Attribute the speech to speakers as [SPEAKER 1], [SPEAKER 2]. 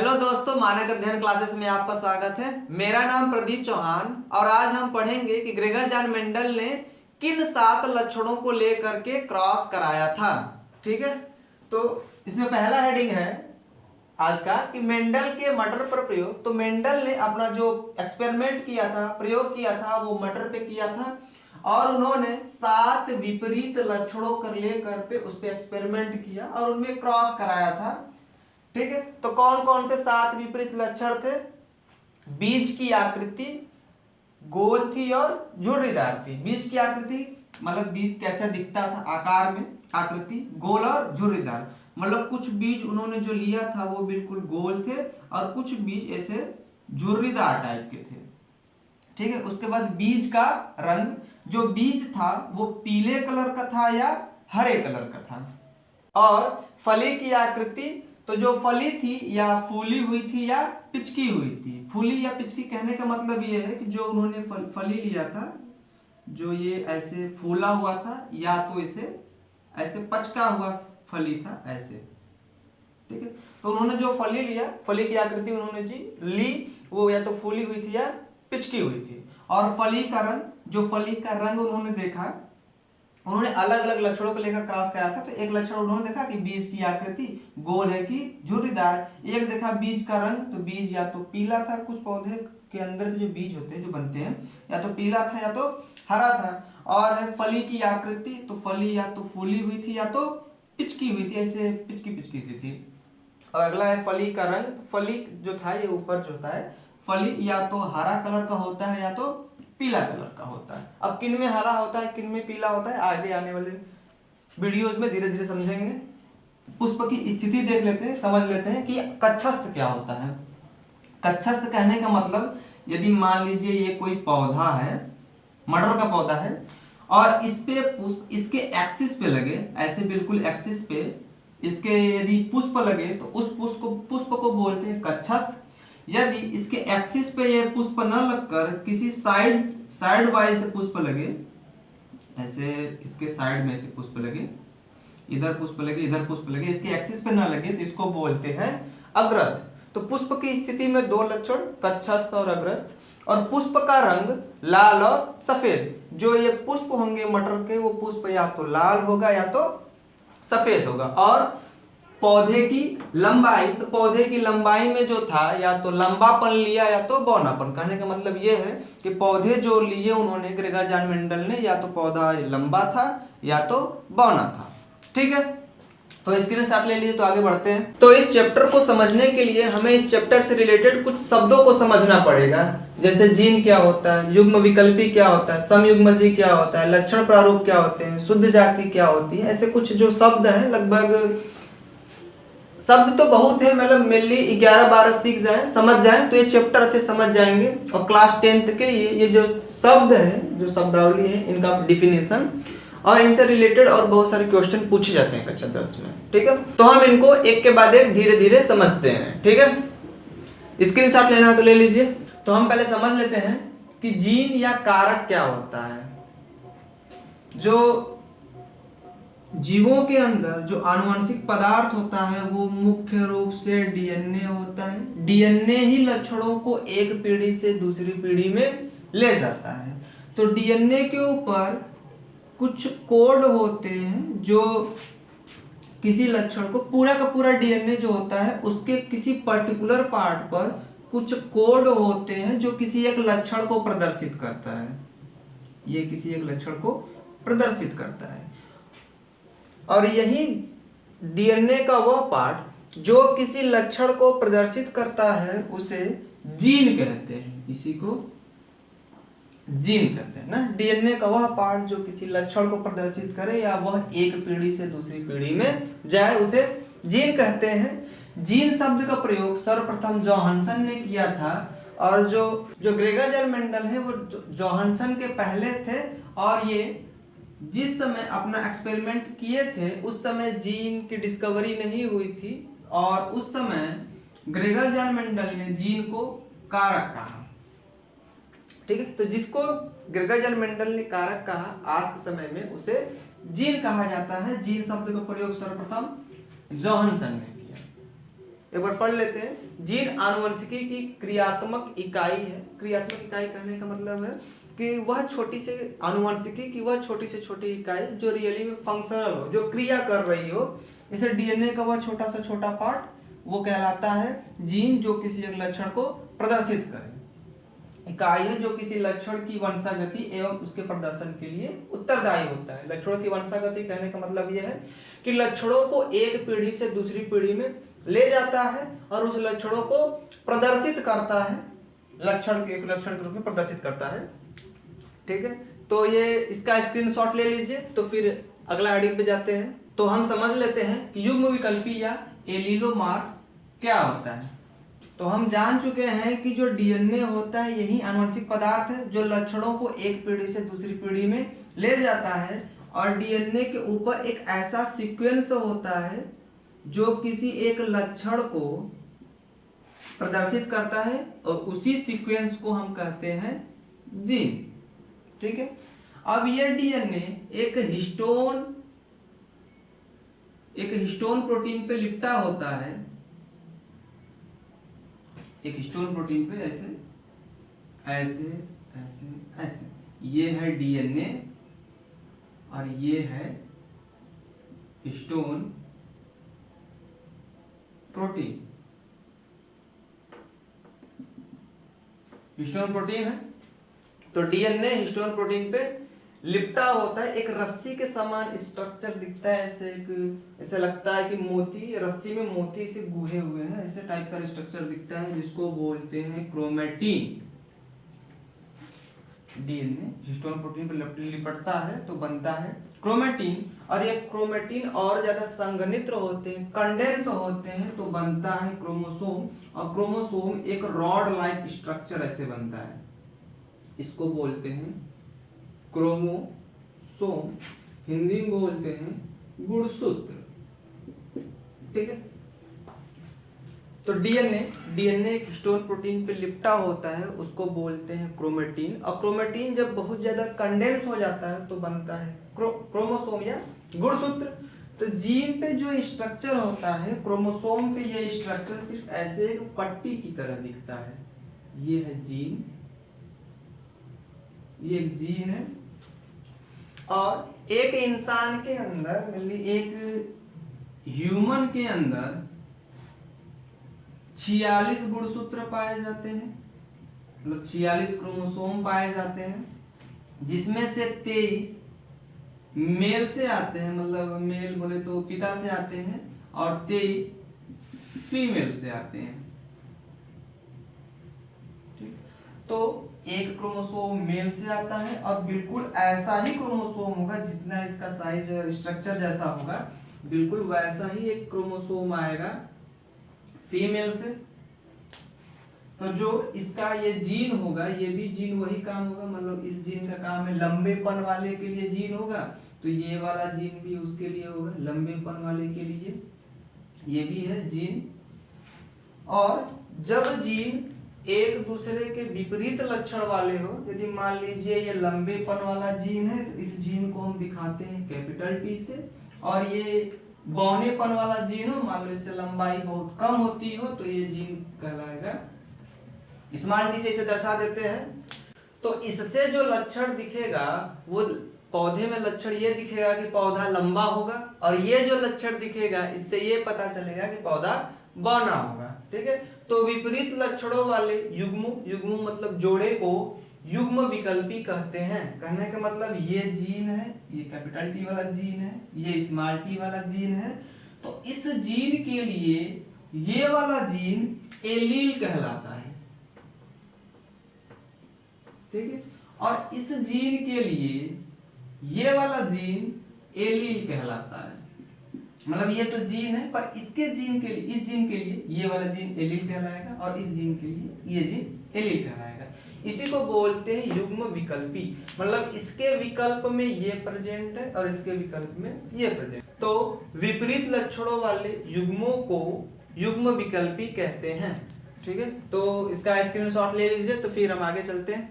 [SPEAKER 1] Hello दोस्तों, मानक अध्ययन क्लासेस में आपका स्वागत है। मेरा नाम प्रदीप चौहान और आज हम पढ़ेंगे कि ग्रेगर जान मेंडल ने किन 7 लक्षणों को लेकर के क्रॉस कराया था। ठीक है, तो इसमें पहला हेडिंग है आज का कि मेंडल के मटर पर प्रयोग। तो मेंडल ने अपना जो एक्सपेरिमेंट किया था, प्रयोग किया था, वो मटर पे किया था और उन्होंने 7 विपरीत लक्षणों कर लेकर पे उस पर एक्सपेरिमेंट किया और उनमें क्रॉस कराया था। ठीक है, तो कौन कौन से 7 विपरीत लक्षण थे? बीज की आकृति गोल थी और झुर्रीदार थी। बीज की आकृति मतलब बीज कैसे दिखता था, आकार में आकृति गोल और झुर्रीदार, मतलब कुछ बीज उन्होंने जो लिया था वो बिल्कुल गोल थे और कुछ बीज ऐसे झुर्रीदार टाइप के थे। ठीक है, उसके बाद बीज का रंग, जो बीज था वो पीले कलर का था या हरे कलर का था। और फली की आकृति, तो जो फली थी या फूली हुई थी या पिचकी हुई थी। फूली या पिचकी कहने का मतलब ये है कि जो उन्होंने फली लिया था, जो ये ऐसे फूला हुआ था या तो इसे ऐसे पचका हुआ फली था ऐसे। ठीक है, तो उन्होंने जो फली लिया, फली की आकृति उन्होंने जी ली, वो या तो फूली हुई थी या पिचकी हुई थी। और फली का रंग, जो फली का रंग उन्होंने देखा, उन्होंने अलग अलग लक्षणों को लेकर क्रॉस कराया था। तो एक लक्षण उन्होंने देखा कि बीज की आकृति गोल है कि झुर्रीदार। एक देखा बीज का रंग, तो बीज या तो पीला था, कुछ पौधे के अंदर के जो बीज होते हैं जो बनते हैं या तो पीला था या तो हरा था। और फली की आकृति, तो फली या तो फूली हुई थी या तो पिचकी हुई थी, ऐसे पिचकी पिचकी सी थी। और अगला है फली का रंग, तो फली जो था ये ऊपर जो होता है, फली या तो हरा कलर का होता है या तो पीला कलर का होता है। अब किन में हरा होता है, किन में पीला होता है, आगे आने वाले वीडियोस में धीरे धीरे समझेंगे। पुष्प की स्थिति देख लेते हैं, समझ लेते हैं कि कक्षस्थ क्या होता है। कक्षस्थ कहने का मतलब, यदि मान लीजिए ये कोई पौधा है, मटर का पौधा है और इस पे पुष्प इसके एक्सिस पे लगे, ऐसे बिल्कुल एक्सिस पे इसके यदि पुष्प लगे तो उस पुष्प को बोलते हैं कक्षस्थ। यदि इसके एक्सिस पे ये पुष्प न लगकर किसी साइड वाइज से पुष्प लगे, ऐसे इसके साइड में से पुष्प लगे, इधर पुष्प लगे, इधर पुष्प लगे, इसके एक्सिस पे न लगे, तो इसको बोलते हैं अग्रस्थ। तो पुष्प की स्थिति में 2 लक्षण, कक्षस्थ और अग्रस्थ। और पुष्प का रंग लाल और सफेद, जो ये पुष्प होंगे मटर के, वो पुष्प या तो लाल होगा या तो सफेद होगा। और पौधे की लंबाई, तो पौधे की लंबाई में जो था या तो लंबापन लिया या तो बौनापन। कहने का मतलब ये है कि पौधे जो लिए उन्होंने ग्रेगर जान मेंडल ने, या तो पौधा लंबा था या तो बौना था। ठीक है, तो स्क्रीनशॉट ले लीजिए। तो आगे बढ़ते हैं। तो इस चैप्टर को समझने के लिए हमें इस चैप्टर से रिलेटेड कुछ शब्दों को समझना पड़ेगा, जैसे जीन क्या होता है, युग्म विकल्पी क्या होता है, समयुग्मजी क्या होता है, लक्षण प्रारूप क्या होते हैं, शुद्ध जाति क्या होती है। ऐसे कुछ जो शब्द हैं, लगभग शब्द तो बहुत है, मतलब मेनली 11-12 सीख जाए, समझ जाए तो ये चैप्टर अच्छे समझ जाएंगे। और क्लास 10th के लिए ये जो शब्द है, जो शब्दावली है, इनका डिफिनेशन और इनसे रिलेटेड और बहुत सारे क्वेश्चन पूछे जाते हैं कक्षा 10 में। ठीक है, तो हम इनको एक के बाद एक धीरे धीरे समझते हैं। ठीक है, स्क्रीनशॉट लेना है तो ले लीजिए। तो हम पहले समझ लेते हैं कि जीन या कारक क्या होता है। जो जीवों के अंदर जो आनुवंशिक पदार्थ होता है वो मुख्य रूप से डीएनए होता है। डीएनए ही लक्षणों को एक पीढ़ी से दूसरी पीढ़ी में ले जाता है। तो डीएनए के ऊपर कुछ कोड होते हैं जो किसी लक्षण को, पूरा का पूरा डीएनए जो होता है उसके किसी पर्टिकुलर पार्ट पर कुछ कोड होते हैं जो किसी एक लक्षण को प्रदर्शित करता है। ये किसी एक लक्षण को प्रदर्शित करता है। और यही डीएनए का वह पार्ट जो किसी लक्षण को प्रदर्शित करता है उसे जीन कहते हैं। इसी को जीन कहते हैं ना। डीएनए का वह पार्ट जो किसी लक्षण को प्रदर्शित करे या वह एक पीढ़ी से दूसरी पीढ़ी में जाए, उसे जीन कहते हैं। जीन शब्द का प्रयोग सर्वप्रथम जोहानसन ने किया था। और जो ग्रेगर जान मेंडल है वो जोहानसन के पहले थे। और ये जिस समय अपना एक्सपेरिमेंट किए थे उस समय जीन की डिस्कवरी नहीं हुई थी। और उस समय ग्रेगर जान मेंडल ने जीन को कारक कहा। ठीक है, तो जिसको ग्रेगर जान मेंडल ने कारक कहा, आज के समय में उसे जीन कहा जाता है। जीन शब्द का प्रयोग सर्वप्रथम जोहानसन ने किया। एक बार पढ़ लेते हैं। जीन आनुवंशिकी की क्रियात्मक इकाई है। क्रियात्मक इकाई कहने का मतलब है कि वह छोटी से आनुवंशिकी की वह छोटी से छोटी इकाई जो रियली में फंक्शनल हो, जो क्रिया कर रही हो। जैसे डीएनए का वह छोटा से छोटा पार्ट वो कहलाता है जीन, जो किसी एक लक्षण को प्रदर्शित करे। इकाई है जो किसी लक्षण की वंशागति एवं उसके प्रदर्शन के लिए उत्तरदायी होता है। लक्षणों की वंशागति कहने का मतलब यह है कि लक्षणों को एक पीढ़ी से दूसरी पीढ़ी में ले जाता है और उस लक्षणों को प्रदर्शित करता है, लक्षण के रूप में प्रदर्शित करता है। ठीक है, तो ये इसका स्क्रीनशॉट ले लीजिए। तो फिर अगला हेडिंग पे जाते हैं। तो हम समझ लेते हैं कि युग्म विकल्पी या एलीलोमॉर्फ क्या होता है। तो हम जान चुके हैं कि जो डीएनए होता है यही आनुवंशिक पदार्थ है जो लक्षणों को एक पीढ़ी से दूसरी पीढ़ी में ले जाता है। और डीएनए के ऊपर एक ऐसा सीक्वेंस होता है जो किसी एक लक्षण को प्रदर्शित करता है और उसी सीक्वेंस को हम कहते हैं जीन। ठीक है, अब ये डीएनए एक हिस्टोन प्रोटीन पे लिपटा होता है। एक हिस्टोन प्रोटीन पे ऐसे ऐसे ऐसे ऐसे, ये है डीएनए और ये है हिस्टोन प्रोटीन। हिस्टोन प्रोटीन है तो डीएनए हिस्टोन प्रोटीन पे लिपटा होता है। एक रस्सी के समान स्ट्रक्चर दिखता है, ऐसे लगता है कि मोती, रस्सी में मोती से गुहे हुए हैं, ऐसे टाइप का स्ट्रक्चर दिखता है जिसको बोलते हैं क्रोमेटिन। डीएनए हिस्टोन प्रोटीन पर लिपटता है तो बनता है क्रोमेटिन, और ये क्रोमेटिन और ज्यादा संघनित्र होते हैं, कंडेंस होते हैं तो बनता है क्रोमोसोम। और क्रोमोसोम एक रॉड लाइक स्ट्रक्चर ऐसे बनता है, इसको बोलते हैं क्रोमोसोम, हिंदी में बोलते हैं गुणसूत्र। ठीक है, तो डीएनए एक हिस्टोन प्रोटीन पे लिपटा होता है, उसको बोलते हैं क्रोमेटिन। और क्रोमेटिन जब बहुत ज्यादा कंडेंस हो जाता है तो बनता है क्रोमोसोम या गुणसूत्र। तो जीन पे जो स्ट्रक्चर होता है, क्रोमोसोम पे ये स्ट्रक्चर सिर्फ ऐसे एक पट्टी की तरह दिखता है। ये है जीन, ये एक जीन है। और एक इंसान के अंदर, एक ह्यूमन के अंदर 46 गुणसूत्र पाए जाते हैं, मतलब 46 क्रोमोसोम पाए जाते हैं, जिसमें से 23 मेल से आते हैं, मतलब मेल बोले तो पिता से आते हैं, और 23 फीमेल से आते हैं। ठीक, तो एक क्रोमोसोम मेल से आता है और बिल्कुल ऐसा ही क्रोमोसोम होगा, जितना इसका साइज और स्ट्रक्चर जैसा होगा बिल्कुल वैसा ही एक क्रोमोसोम आएगा फीमेल से। तो जो इसका ये जीन होगा, ये भी जीन वही काम होगा, मतलब इस जीन का काम है लंबेपन वाले के लिए जीन होगा, तो ये वाला जीन भी उसके लिए होगा लंबेपन वाले के लिए, ये भी है जीन। और जब जीन एक दूसरे के विपरीत लक्षण वाले हो, यदि मान लीजिए ये लंबेपन वाला जीन है तो इस जीन को हम दिखाते हैं कैपिटल टी से, और ये बौनेपन वाला जीन हो, मान लो इससे लंबाई बहुत कम होती हो तो ये जीन कहलाएगा स्मॉल टी से इसे दर्शा देते हैं। तो इससे जो लक्षण दिखेगा वो पौधे में लक्षण ये दिखेगा कि पौधा लंबा होगा, और ये जो लक्षण दिखेगा इससे ये पता चलेगा कि पौधा बौना होगा। ठीक है, तो विपरीत लक्षणों वाले युग्म मतलब जोड़े को युग्म विकल्पी कहते हैं। कहने का मतलब ये जीन है, ये कैपिटल टी वाला जीन है, ये स्मॉल टी वाला जीन है, तो इस जीन के लिए ये वाला जीन एलील कहलाता है। ठीक है, और इस जीन के लिए ये वाला जीन एलील कहलाता है। मतलब ये तो जीन है, पर इसके जीन के लिए, इस जीन के लिए ये वाला जीन एलील कहलाएगा और इस जीन के लिए ये जीन एलील कहलाएगा। इसी को बोलते हैं युग्म विकल्पी, मतलब इसके विकल्प में ये प्रेजेंट है और इसके विकल्प में ये प्रेजेंट। तो विपरीत लक्षणों वाले युग्मों को युग्म विकल्पी कहते हैं। ठीक है, तो इसका स्क्रीनशॉट ले लीजिए। तो फिर हम आगे चलते हैं।